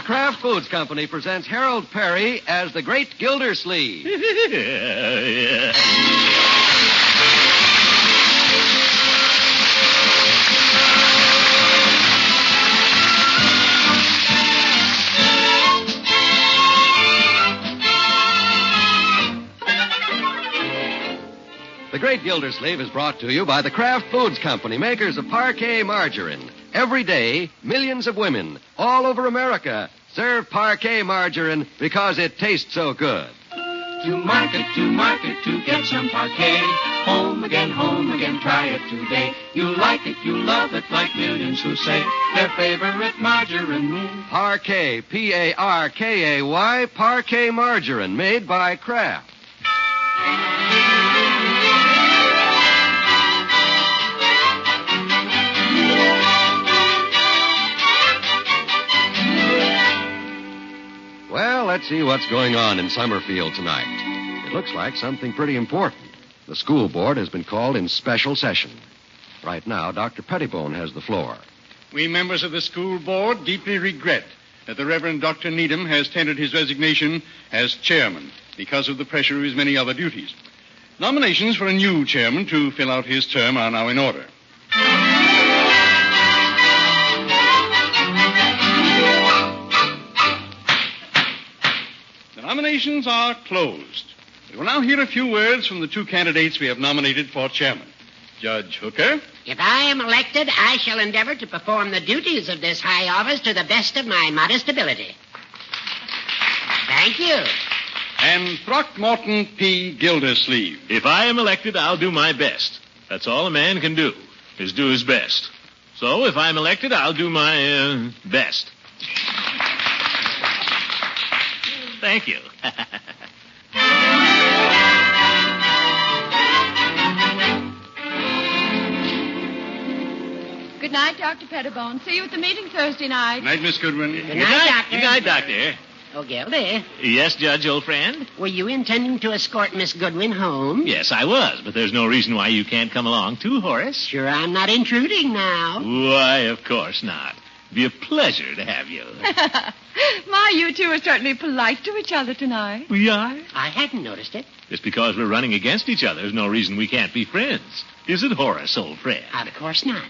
The Kraft Foods Company presents Harold Peary as the Great Gildersleeve. The Great Gildersleeve is brought to you by the Kraft Foods Company, makers of Parquet margarine. Every day, millions of women all over America serve Parquet margarine because it tastes so good. To market, to get some Parquet. Home again, try it today. You like it, you love it, like millions who say their favorite margarine. Parquet, P-A-R-K-A-Y, Parquet margarine, made by Kraft. Well, let's see what's going on in Summerfield tonight. It looks like something pretty important. The school board has been called in special session. Right now, Dr. Pettibone has the floor. We members of the school board deeply regret that the Reverend Dr. Needham has tendered his resignation as chairman because of the pressure of his many other duties. Nominations for a new chairman to fill out his term are now in order. The nominations are closed. We will now hear a few words from the two candidates we have nominated for chairman. Judge Hooker. If I am elected, I shall endeavor to perform the duties of this high office to the best of my modest ability. Thank you. And Throckmorton P. Gildersleeve. If I am elected, I'll do my best. That's all a man can do, is do his best. So if I'm elected, I'll do my best. Thank you. Good night, Dr. Pettibone. See you at the meeting Thursday night. Good night, Miss Goodwin. Good night, Doctor. Good night, Doctor. Oh, Gildy, Yes, Judge, old friend? were you intending to escort Miss Goodwin home? Yes, I was, but there's no reason why you can't come along too, Horace. Sure, I'm not intruding now. Why, of course not. It'd be a pleasure to have you. My, you two are certainly polite to each other tonight. We are? I hadn't noticed it. Just because we're running against each other is no reason we can't be friends. Is it, Horace, old friend? Of course not.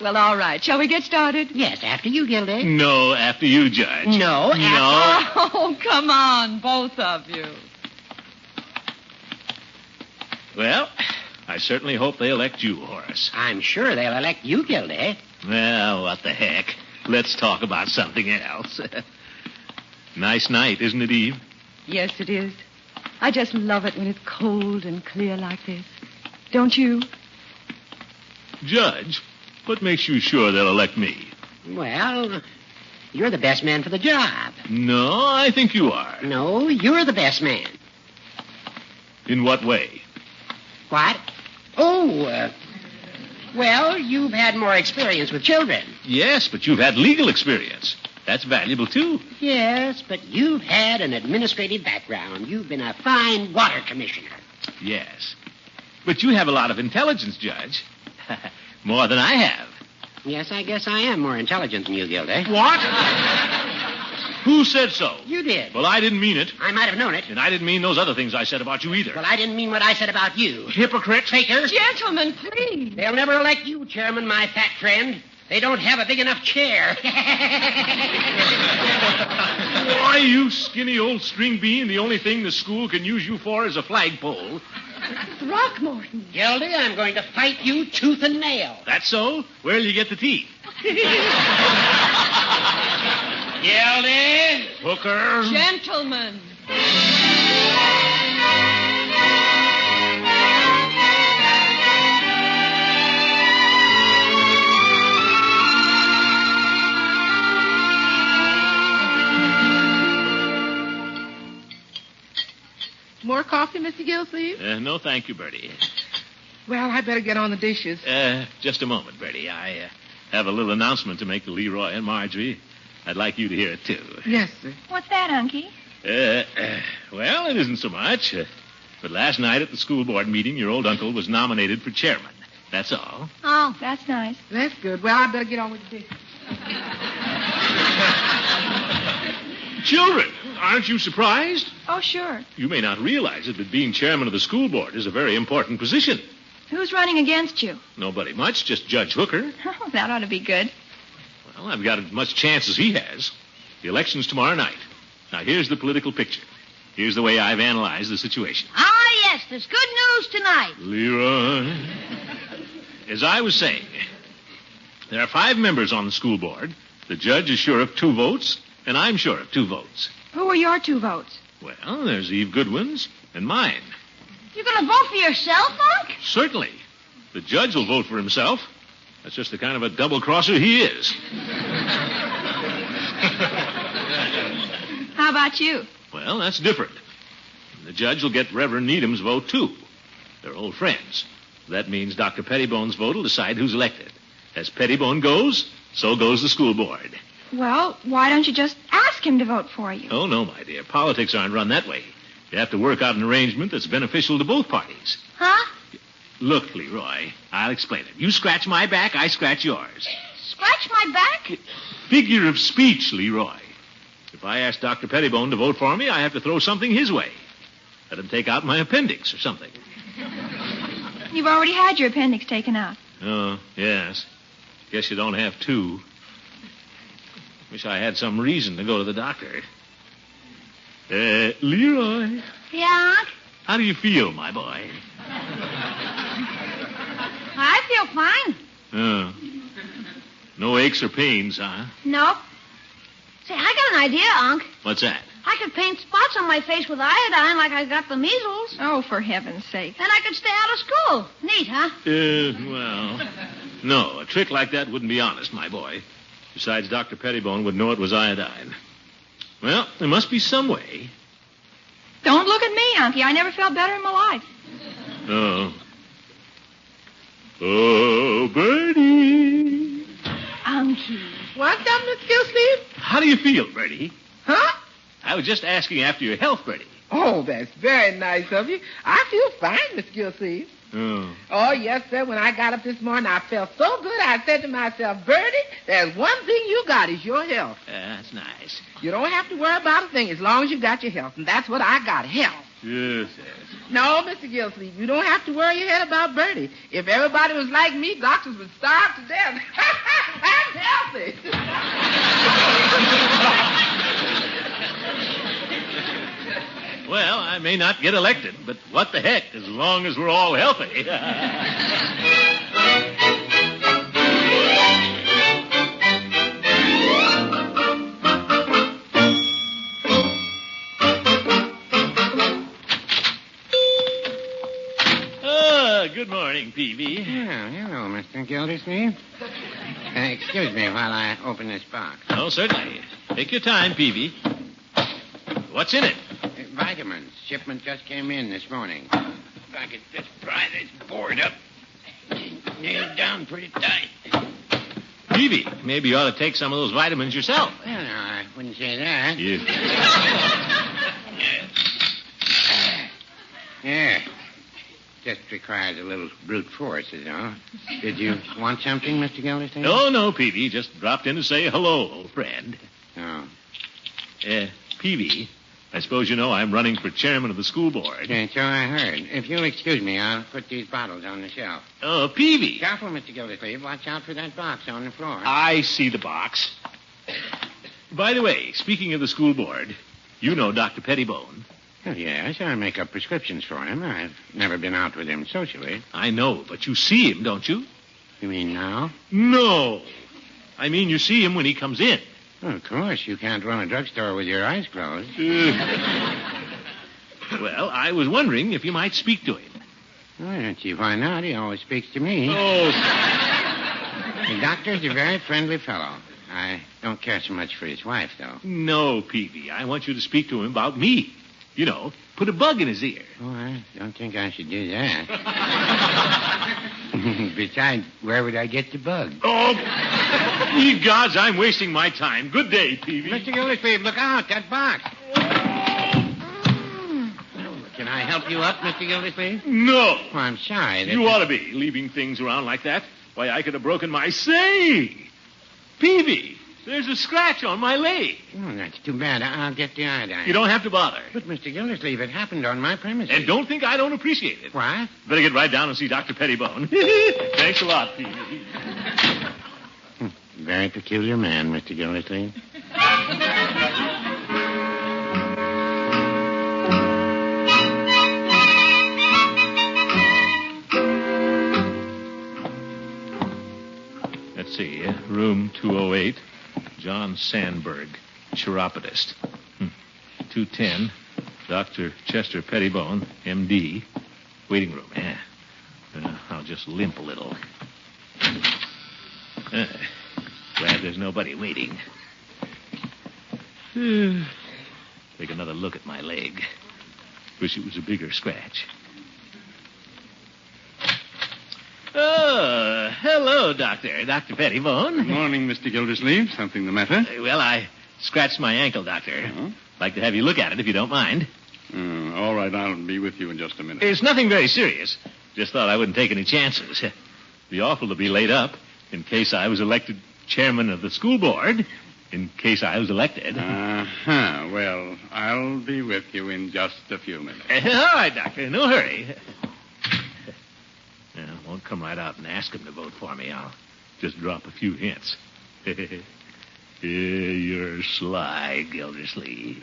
Well, all right. Shall we get started? Yes, after you, Gildy. No, after you, Judge. No, after... No. Oh, come on, both of you. Well, I certainly hope they elect you, Horace. I'm sure they'll elect you, Gildy. Well, what the heck. Let's talk about something else. Nice night, isn't it, Eve? Yes, it is. I just love it when it's cold and clear like this. Don't you? Judge, what makes you sure they'll elect me? Well, you're the best man for the job. No, I think you are. No, you're the best man. In what way? What? Oh, well, you've had more experience with children. Yes, but you've had legal experience. That's valuable, too. Yes, but you've had an administrative background. You've been a fine water commissioner. Yes. But you have a lot of intelligence, Judge. More than I have. Yes, I guess I am more intelligent than you, Gildy. What? Who said so? You did. Well, I didn't mean it. I might have known it. And I didn't mean those other things I said about you either. Well, I didn't mean what I said about you. Hypocrite. Fakers. Gentlemen, please. They'll never elect you, Chairman, my fat friend. They don't have a big enough chair. Why, you skinny old string bean, the only thing the school can use you for is a flagpole. Throckmorton. Gildy, I'm going to fight you tooth and nail. That's so? Where'll you get the teeth? Gildy. Hooker. Gentlemen. More coffee, Mr. Gildersleeve? No, thank you, Birdie. Well, I better get on the dishes. Just a moment, Birdie. I have a little announcement to make to Leroy and Marjorie. I'd like you to hear it, too. Yes, sir. What's that, Unky? Well, it isn't so much. But last night at the school board meeting, your old uncle was nominated for chairman. That's all. Oh, that's nice. That's good. Well, I better get on with the dishes. Children, aren't you surprised? Oh, sure. You may not realize it, but being chairman of the school board is a very important position. Who's running against you? Nobody much, just Judge Hooker. Oh, that ought to be good. Well, I've got as much chance as he has. The election's tomorrow night. Now, here's the political picture. Here's the way I've analyzed the situation. Ah, yes, there's good news tonight. Leroy. As I was saying, there are 5 members on the school board. The judge is sure of 2 votes, and I'm sure of 2 votes. Who are your 2 votes? Well, there's Eve Goodwin's and mine. You're going to vote for yourself, Unc? Certainly. The judge will vote for himself. That's just the kind of a double-crosser he is. How about you? Well, that's different. The judge will get Reverend Needham's vote, too. They're old friends. That means Dr. Pettibone's vote will decide who's elected. As Pettibone goes, so goes the school board. Well, why don't you just ask him to vote for you? Oh, no, my dear. Politics aren't run that way. You have to work out an arrangement that's beneficial to both parties. Huh? Look, Leroy, I'll explain it. You scratch my back, I scratch yours. Scratch my back? Figure of speech, Leroy. If I ask Dr. Pettibone to vote for me, I have to throw something his way. Let him take out my appendix or something. You've already had your appendix taken out. Oh, yes. Guess you don't have 2. Wish I had some reason to go to the doctor. Leroy. Yeah, Unc? How do you feel, my boy? I feel fine. Oh. No aches or pains, huh? Nope. Say, I got an idea, Unc. What's that? I could paint spots on my face with iodine like I got the measles. Oh, for heaven's sake. Then I could stay out of school. Neat, huh? Well, no. A trick like that wouldn't be honest, my boy. Besides, Dr. Pettibone would know it was iodine. Well, there must be some way. Don't look at me, Unky. I never felt better in my life. Oh. Oh, Birdie. Unky. What's up, Mr. Gildersleeve? How do you feel, Birdie? Huh? I was just asking after your health, Birdie. Oh, that's very nice of you. I feel fine, Mr. Gildersleeve. Oh. Oh, yes, sir. When I got up this morning, I felt so good, I said to myself, Birdie, there's one thing you got is your health. That's nice. You don't have to worry about a thing as long as you got your health. And that's what I got, health. Yes. No, Mr. Gildersleeve, you don't have to worry your head about Birdie. If everybody was like me, doctors would starve to death. I'm healthy. Well, I may not get elected, but what the heck, as long as we're all healthy. Good morning, Peavy. Oh, hello, Mr. Gildersleeve. Excuse me while I open this box. Oh, certainly. Take your time, Peavy. What's in it? Vitamins. Shipment just came in this morning. If I could just pry this board up. Nailed down pretty tight. Peavy, maybe you ought to take some of those vitamins yourself. Well, no, I wouldn't say that. Yeah. Just requires a little brute force, is all. Did you want something, Mr. Gildersleeve? Oh, no, Peavy. Just dropped in to say hello, old friend. Oh. Peavy, I suppose you know I'm running for chairman of the school board. Yeah, so I heard. If you'll excuse me, I'll put these bottles on the shelf. Oh, Peavy. Careful, Mr. Gildersleeve. Watch out for that box on the floor. I see the box. By the way, speaking of the school board, you know Dr. Pettibone. Oh, yes, I make up prescriptions for him. I've never been out with him socially. I know, but you see him, don't you? You mean now? No. I mean, you see him when he comes in. Well, of course. You can't run a drugstore with your eyes closed. Well, I was wondering if you might speak to him. Well, don't see why not. He always speaks to me. Oh. The doctor's a very friendly fellow. I don't care so much for his wife, though. No, Peavy. I want you to speak to him about me. You know, put a bug in his ear. Oh, I don't think I should do that. Besides, where would I get the bug? Oh, ye gods, I'm wasting my time. Good day, Peavy. Mr. Gildersleeve, look out, that box. Can I help you up, Mr. Gildersleeve? No. Oh, I'm sorry. You ought to be, leaving things around like that. Why, I could have broken my... Say! Peavy, There's a scratch on my leg. Oh, that's too bad. I'll get the iodine. You don't have to bother. But, Mr. Gildersleeve, it happened on my premises. And don't think I don't appreciate it. What? Better get right down and see Dr. Pettibone. Thanks a lot, Pete. Very peculiar man, Mr. Gildersleeve. Let's see. Room 208. John Sandberg, chiropodist. 210. Dr. Chester Pettibone, M.D. Waiting room. I'll just limp a little. Glad there's nobody waiting. Take another look at my leg. Wish it was a bigger scratch. Oh, hello, Doctor. Dr. Pettibone. Good morning, Mr. Gildersleeve. Something the matter? Well, I scratched my ankle, Doctor. Like to have you look at it, if you don't mind. All right, I'll be with you in just a minute. It's nothing very serious. Just thought I wouldn't take any chances. Be awful to be laid up in case I was elected chairman of the school board. In case I was elected. Well, I'll be with you in just a few minutes. All right, Doctor. No hurry. I won't come right out and ask him to vote for me. I'll just drop a few hints. You're sly, Gildersleeve.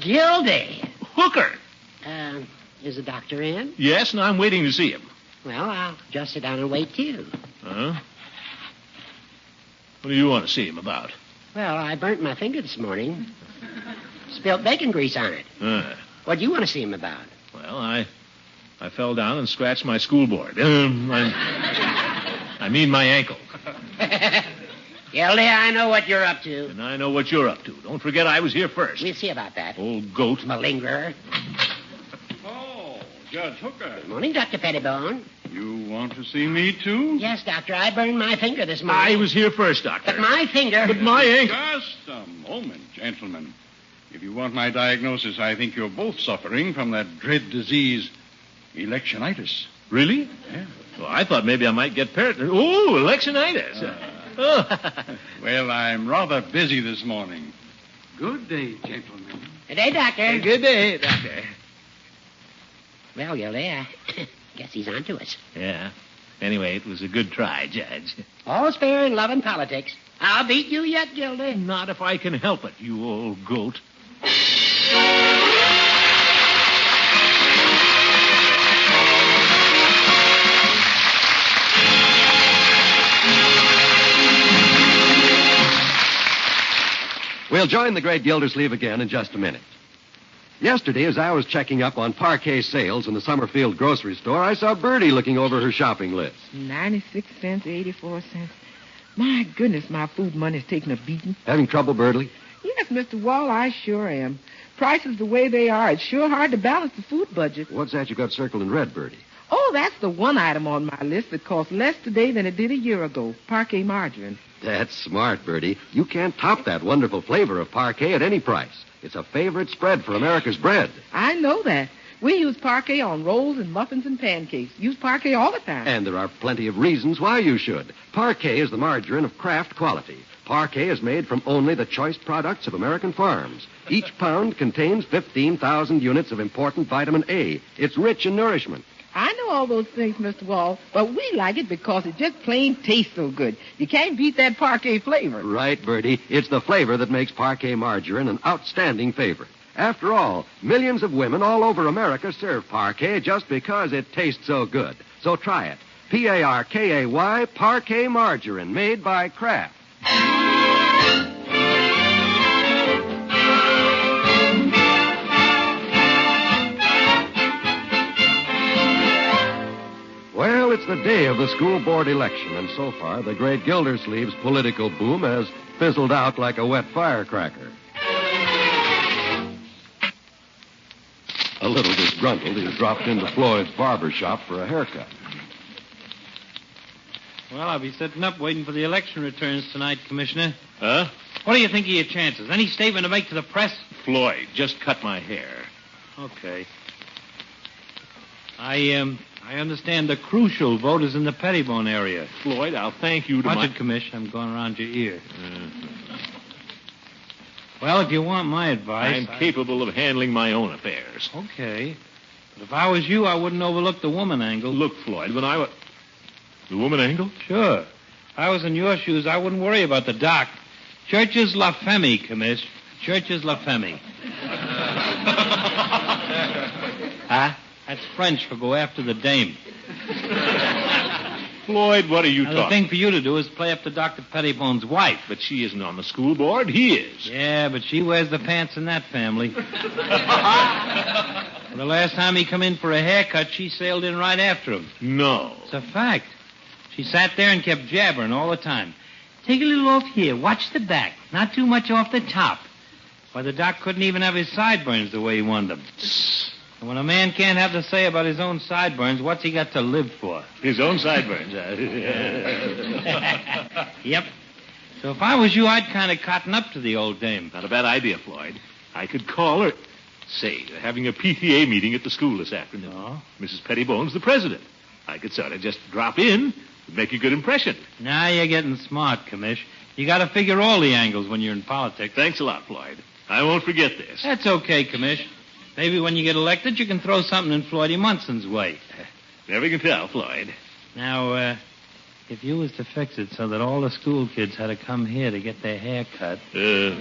Gildy. Hooker. Is the doctor in? Yes, and I'm waiting to see him. Well, I'll just sit down and wait, too. Huh? What do you want to see him about? Well, I burnt my finger this morning. Spilled bacon grease on it. What do you want to see him about? Well, I fell down and scratched my school board. I mean my ankle. Gildy, I know what you're up to. And I know what you're up to. Don't forget I was here first. We'll see about that. Old goat. Malingerer. Oh, Judge Hooker. Good morning, Dr. Pettibone. You want to see me, too? Yes, Doctor. I burned my finger this morning. I was here first, Doctor. But my finger... But my ankle... Just a moment, gentlemen. If you want my diagnosis, I think you're both suffering from that dread disease, electionitis. Really? Yeah. Well, I thought maybe I might get electionitis. Well, I'm rather busy this morning. Good day, gentlemen. Good day, Doctor. Good day, Doctor. Well, Gildy, I guess he's on to us. Yeah. Anyway, it was a good try, Judge. All's fair in love and politics. I'll beat you yet, Gildy. Not if I can help it, you old goat. We'll join the Great Gildersleeve again in just a minute. Yesterday, as I was checking up on parquet sales in the Summerfield grocery store, I saw Birdie looking over her shopping list. 96 cents, 84 cents. My goodness, my food money's taking a beating. Having trouble, Birdie? Yes, Mr. Wall, I sure am. Prices the way they are, it's sure hard to balance the food budget. What's that you got circled in red, Birdie? Oh, that's the one item on my list that costs less today than it did a year ago. Parquet margarine. That's smart, Birdie. You can't top that wonderful flavor of parquet at any price. It's a favorite spread for America's bread. I know that. We use parquet on rolls and muffins and pancakes. Use parquet all the time. And there are plenty of reasons why you should. Parquet is the margarine of Kraft quality. Parquet is made from only the choice products of American farms. Each pound contains 15,000 units of important vitamin A. It's rich in nourishment. I know all those things, Mr. Wall, but we like it because it just plain tastes so good. You can't beat that parquet flavor. Right, Birdie. It's the flavor that makes parquet margarine an outstanding favorite. After all, millions of women all over America serve parquet just because it tastes so good. So try it. Parkay, parquet margarine, made by Kraft. Well, it's the day of the school board election, and so far, the Great Gildersleeve's political boom has fizzled out like a wet firecracker. A little disgruntled, he dropped into Floyd's barber shop for a haircut. Well, I'll be sitting up waiting for the election returns tonight, Commissioner. Huh? What do you think of your chances? Any statement to make to the press? Floyd, just cut my hair. Okay. I I understand the crucial vote is in the Pettibone area. Floyd, I'll thank you to Watch it, Commish. I'm going around your ear. Well, if you want my advice... I'm capable of handling my own affairs. Okay. But if I was you, I wouldn't overlook the woman angle. Look, Floyd, when I was... The woman angle? Sure. If I was in your shoes, I wouldn't worry about the doc. Churches la femme, Commish. Churches la femme. Huh? That's French for go after the dame. Floyd, what are you talking? The thing for you to do is play up to Dr. Pettibone's wife. But she isn't on the school board. He is. Yeah, but she wears the pants in that family. The last time he come in for a haircut, she sailed in right after him. No. It's a fact. She sat there and kept jabbering all the time. Take a little off here. Watch the back. Not too much off the top. Why, the doc couldn't even have his sideburns the way he wanted them. And when a man can't have to say about his own sideburns, what's he got to live for? His own sideburns, Yep. So if I was you, I'd kind of cotton up to the old dame. Not a bad idea, Floyd. I could call her. Say, they're having a PTA meeting at the school this afternoon. Oh? Mrs. Pettibone's the president. I could sort of just drop in and make a good impression. Now you're getting smart, Commish. You got to figure all the angles when you're in politics. Thanks a lot, Floyd. I won't forget this. That's okay, Commish. Maybe when you get elected, you can throw something in Floydie Munson's way. Never can tell, Floyd. Now, if you was to fix it so that all the school kids had to come here to get their hair cut... Well,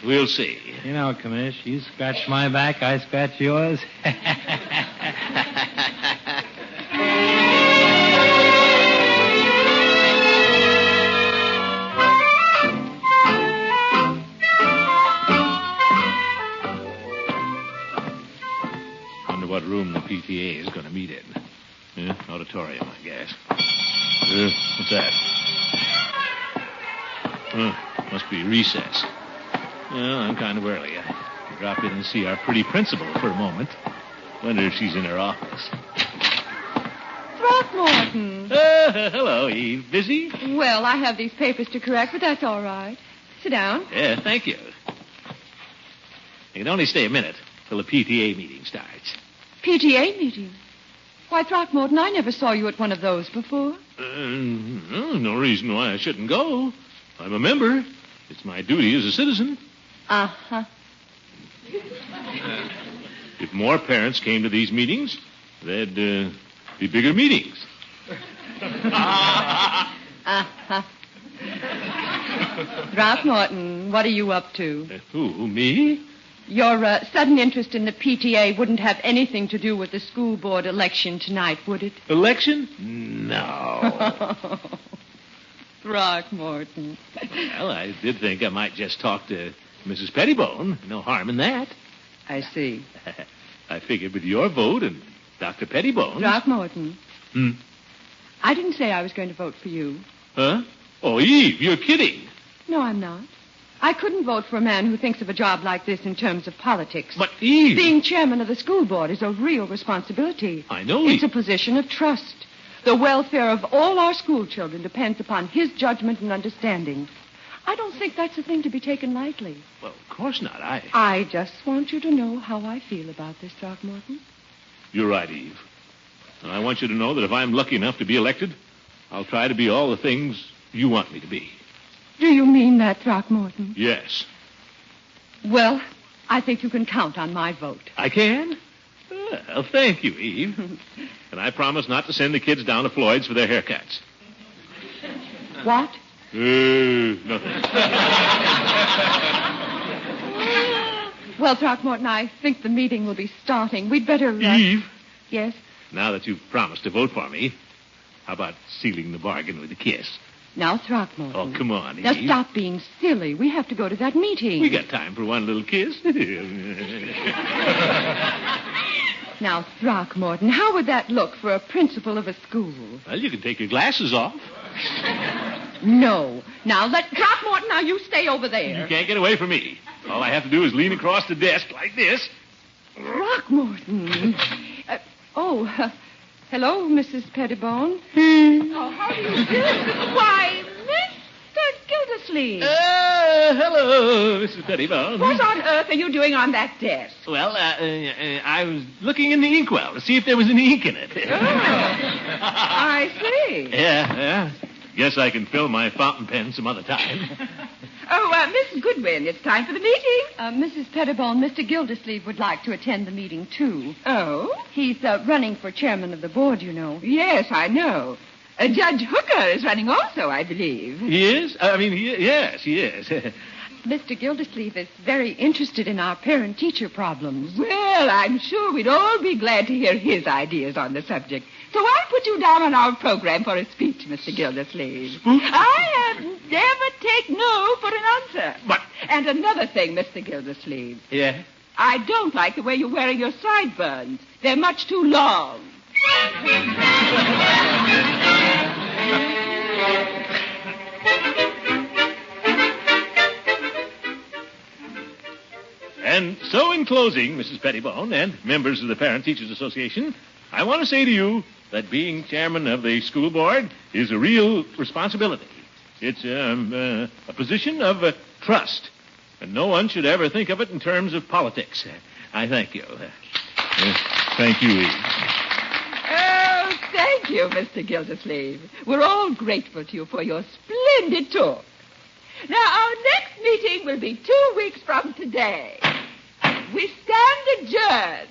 we'll see. You know, Commish, you scratch my back, I scratch yours. What room the PTA is going to meet in. Auditorium, I guess. What's that? Must be recess. Well, I'm kind of early. I drop in and see our pretty principal for a moment. Wonder if she's in her office. Throckmorton. Hello, Eve. Busy? Well, I have these papers to correct, but that's all right. Sit down. Yeah, thank you. You can only stay a minute till the PTA meeting starts. PTA meeting? Why, Throckmorton, I never saw you at one of those before. No reason why I shouldn't go. I'm a member. It's my duty as a citizen. Uh-huh. If more parents came to these meetings, there'd be bigger meetings. Uh-huh. Throckmorton, what are you up to? Who, me? Your sudden interest in the PTA wouldn't have anything to do with the school board election tonight, would it? Election? No. Throckmorton. Well, I did think I might just talk to Mrs. Pettibone. No harm in that. I see. I figured with your vote and Dr. Pettibone's... Throckmorton. I didn't say I was going to vote for you. Huh? Oh, Eve, you're kidding. No, I'm not. I couldn't vote for a man who thinks of a job like this in terms of politics. But, Eve... Being chairman of the school board is a real responsibility. I know, It's Eve. a position of trust. The welfare of all our school children depends upon his judgment and understanding. I don't think that's a thing to be taken lightly. Well, of course not. I just want you to know how I feel about this, Throckmorton. You're right, Eve. And I want you to know that if I'm lucky enough to be elected, I'll try to be all the things you want me to be. Do you mean that, Throckmorton? Yes. Well, I think you can count on my vote. I can? Well, thank you, Eve. And I promise not to send the kids down to Floyd's for their haircuts. What? Nothing. Well, Throckmorton, I think the meeting will be starting. We'd better... Eve? Yes? Now that you've promised to vote for me, how about sealing the bargain with a kiss? Now, Throckmorton. Oh, come on, Eve. Now, stop being silly. We have to go to that meeting. We got time for one little kiss. Now, Throckmorton, how would that look for a principal of a school? Well, you can take your glasses off. No. Now, Throckmorton, now you stay over there. You can't get away from me. All I have to do is lean across the desk like this. Throckmorton. Hello, Mrs. Pettibone. Oh, how do you do? Why, Mr. Gildersleeve. hello, Mrs. Pettibone. What on earth are you doing on that desk? Well, I was looking in the inkwell to see if there was any ink in it. I see. Yeah. Guess I can fill my fountain pen some other time. Oh, Miss Goodwin, it's time for the meeting. Mrs. Pettibone, Mr. Gildersleeve would like to attend the meeting, too. Oh? He's running for chairman of the board, you know. Yes, I know. Judge Hooker is running also, I believe. He is? Yes, he is. Mr. Gildersleeve is very interested in our parent-teacher problems. Well, I'm sure we'd all be glad to hear his ideas on the subject. So I'll put you down on our program for a speech, Mr. Gildersleeve. I never take no for an answer. But... And another thing, Mr. Gildersleeve. Yeah? I don't like the way you're wearing your sideburns. They're much too long. And so, in closing, Mrs. Pettibone and members of the Parent Teachers Association, I want to say to you that being chairman of the school board is a real responsibility. It's a position of trust, and no one should ever think of it in terms of politics. I thank you. Thank you, Eve. Oh, thank you, Mr. Gildersleeve. We're all grateful to you for your splendid talk. Now, our next meeting will be 2 weeks from today. We stand adjourned.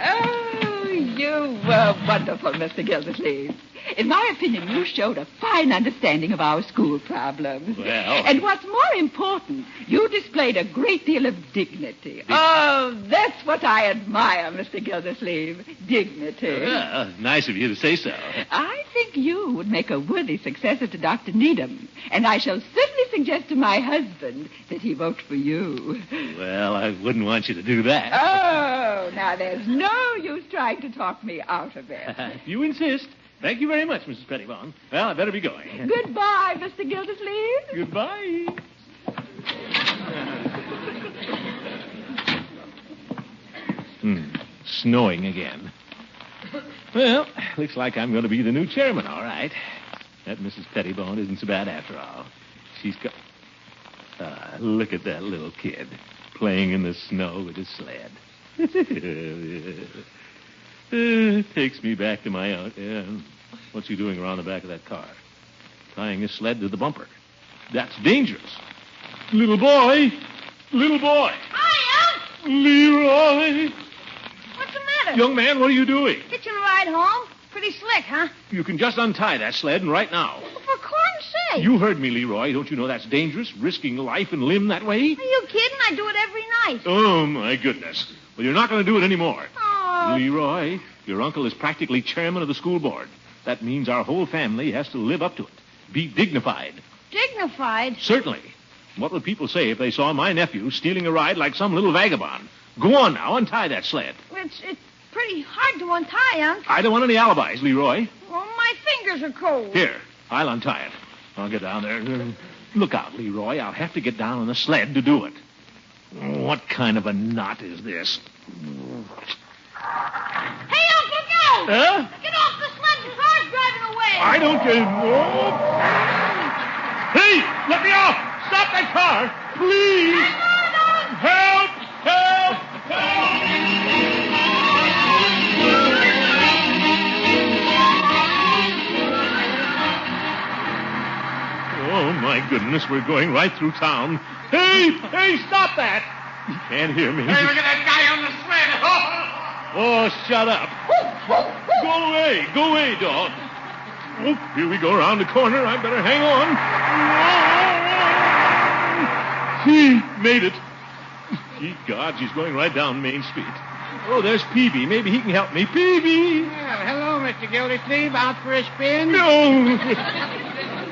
Oh, you were wonderful, Mr. Gildersleeve. In my opinion, you showed a fine understanding of our school problems. Well... And what's more important, you displayed a great deal of dignity. Oh, that's what I admire, Mr. Gildersleeve. Dignity. Nice of you to say so. I think you would make a worthy successor to Dr. Needham, and I shall certainly suggest to my husband that he vote for you. Well, I wouldn't want you to do that. Oh, now there's no use trying to talk me out of it. If you insist. Thank you very much, Mrs. Pettibone. Well, I better be going. Goodbye, Mr. Gildersleeve. Goodbye. Snowing again. Well, looks like I'm going to be the new chairman, all right. That Mrs. Pettibone isn't so bad after all. She's got... look at that little kid playing in the snow with his sled. Takes me back to my aunt. What's he doing around the back of that car? Tying his sled to the bumper. That's dangerous. Little boy. Hi, Unc. Leroy. What's the matter? Young man, what are you doing? Hitching a ride home? Pretty slick, huh? You can just untie that sled and right now. Well, for corn's sake. You heard me, Leroy. Don't you know that's dangerous, risking life and limb that way? Are you kidding? I do it every night. Oh, my goodness. Well, you're not going to do it anymore. Oh. Leroy, your uncle is practically chairman of the school board. That means our whole family has to live up to it. Be dignified. Dignified? Certainly. What would people say if they saw my nephew stealing a ride like some little vagabond? Go on now, untie that sled. It's pretty hard to untie, Unc. I don't want any alibis, Leroy. Well, my fingers are cold. Here, I'll untie it. I'll get down there. Look out, Leroy. I'll have to get down on the sled to do it. What kind of a knot is this? Hey, Unc, look out! Huh? Get off the sled. The car's driving away. I don't get... Hey, let me off! Stop that car! Please! Help! Help! Help! Oh, my goodness, we're going right through town. Hey, stop that! You can't hear me. Hey, look at that guy on the sled. Oh, shut up. Go away, dog. Oh, here we go around the corner. I better hang on. He made it. Gee, God, she's going right down Main Street. Oh, there's Peavy. Maybe he can help me. Peavy! Well, hello, Mr. Gildersleeve. Out for a spin? No!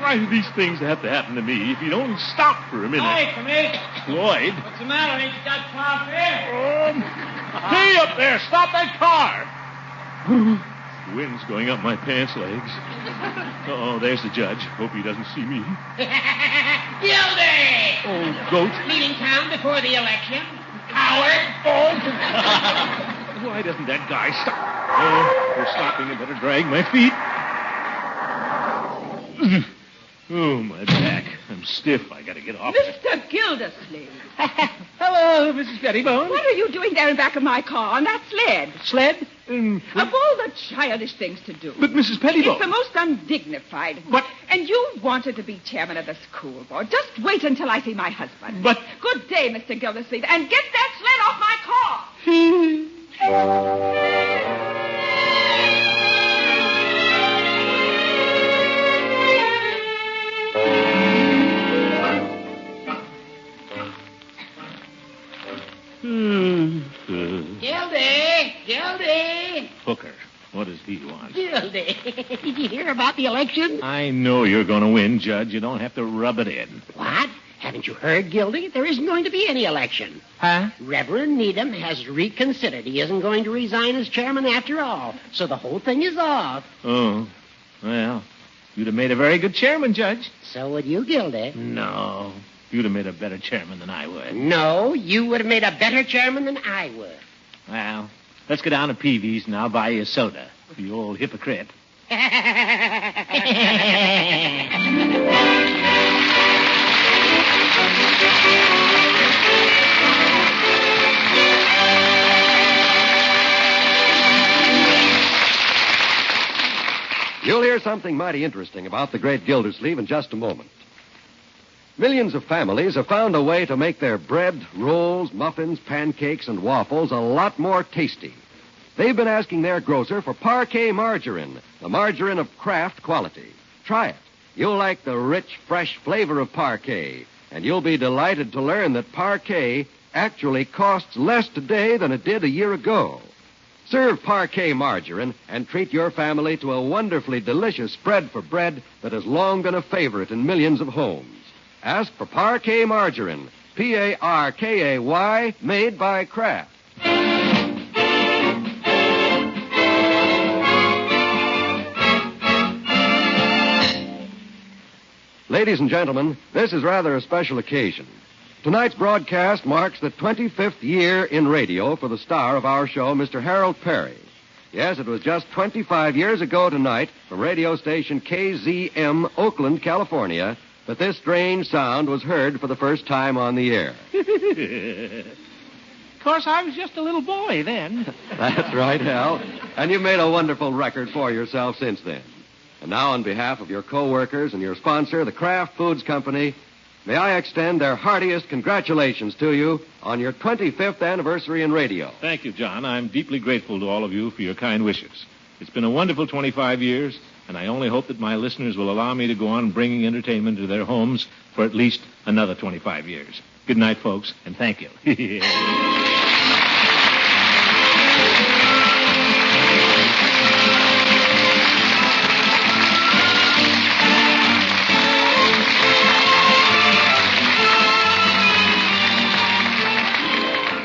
Why do these things have to happen to me? If you don't stop for a minute. Hi, come in. Floyd? What's the matter? Ain't you got coffee? Hey, up there! Stop that car! The wind's going up my pants legs. Oh, there's the judge. Hope he doesn't see me. Gildy! Oh, goat. Leaving town before the election? Coward! Oh! Why doesn't that guy stop? Oh, we're stopping. I better drag my feet. Oh, my back. I'm stiff. I got to get off. Mr. Gildersleeve. Hello, Mrs. Pettibone. What are you doing there in back of my car on that sled? Sled? Of all the childish things to do. But, Mrs. Pettibone. It's the most undignified. But... And you wanted to be chairman of the school board. Just wait until I see my husband. But... Good day, Mr. Gildersleeve. And get that sled off my car. Gildy! Hooker, what does he want? Gildy, did you hear about the election? I know you're going to win, Judge. You don't have to rub it in. What? Haven't you heard, Gildy? There isn't going to be any election. Huh? Reverend Needham has reconsidered. He isn't going to resign as chairman after all. So the whole thing is off. Oh, well, you'd have made a very good chairman, Judge. So would you, Gildy. No, you'd have made a better chairman than I would. No, you would have made a better chairman than I would. Well, let's go down to Peavy's and I'll buy you a soda. You old hypocrite. You'll hear something mighty interesting about the Great Gildersleeve in just a moment. Millions of families have found a way to make their bread, rolls, muffins, pancakes, and waffles a lot more tasty. They've been asking their grocer for Parquet margarine, the margarine of Kraft quality. Try it. You'll like the rich, fresh flavor of Parquet, and you'll be delighted to learn that Parquet actually costs less today than it did a year ago. Serve Parquet margarine and treat your family to a wonderfully delicious spread for bread that has long been a favorite in millions of homes. Ask for Parquet margarine, Parkay, made by Kraft. Ladies and gentlemen, this is rather a special occasion. Tonight's broadcast marks the 25th year in radio for the star of our show, Mr. Harold Peary. Yes, it was just 25 years ago tonight from radio station KZM, Oakland, California, that this strange sound was heard for the first time on the air. Of course, I was just a little boy then. That's right, Hal. And you've made a wonderful record for yourself since then. And now, on behalf of your co-workers and your sponsor, the Kraft Foods Company, may I extend their heartiest congratulations to you on your 25th anniversary in radio. Thank you, John. I'm deeply grateful to all of you for your kind wishes. It's been a wonderful 25 years, and I only hope that my listeners will allow me to go on bringing entertainment to their homes for at least another 25 years. Good night, folks, and thank you.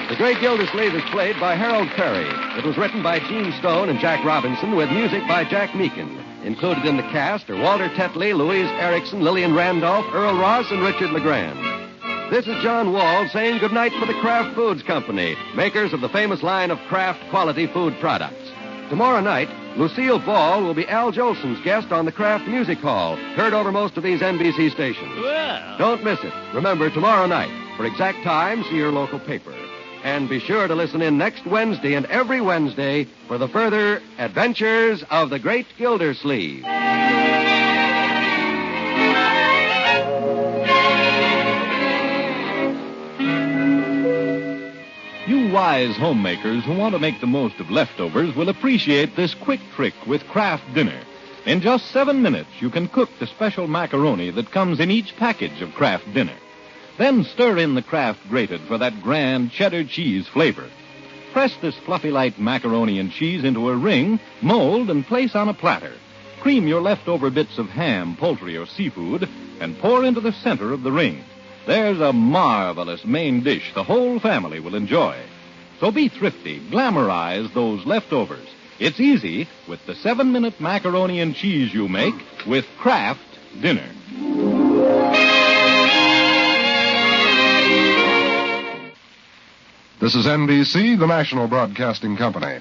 The Great Gildersleeve is played by Harold Peary. It was written by Gene Stone and Jack Robinson with music by Jack Meakin. Included in the cast are Walter Tetley, Louise Erickson, Lillian Randolph, Earl Ross, and Richard LeGrand. This is John Wald saying goodnight for the Kraft Foods Company, makers of the famous line of Kraft quality food products. Tomorrow night, Lucille Ball will be Al Jolson's guest on the Kraft Music Hall, heard over most of these NBC stations. Well. Don't miss it. Remember, tomorrow night. For exact time, see your local paper. And be sure to listen in next Wednesday and every Wednesday for the further adventures of the Great Gildersleeve. You wise homemakers who want to make the most of leftovers will appreciate this quick trick with Kraft Dinner. In just 7 minutes, you can cook the special macaroni that comes in each package of Kraft Dinner. Then stir in the Kraft grated for that grand cheddar cheese flavor. Press this fluffy light macaroni and cheese into a ring, mold, and place on a platter. Cream your leftover bits of ham, poultry, or seafood, and pour into the center of the ring. There's a marvelous main dish the whole family will enjoy. So be thrifty, glamorize those leftovers. It's easy with the 7-minute macaroni and cheese you make with Kraft Dinner. This is NBC, the national broadcasting company.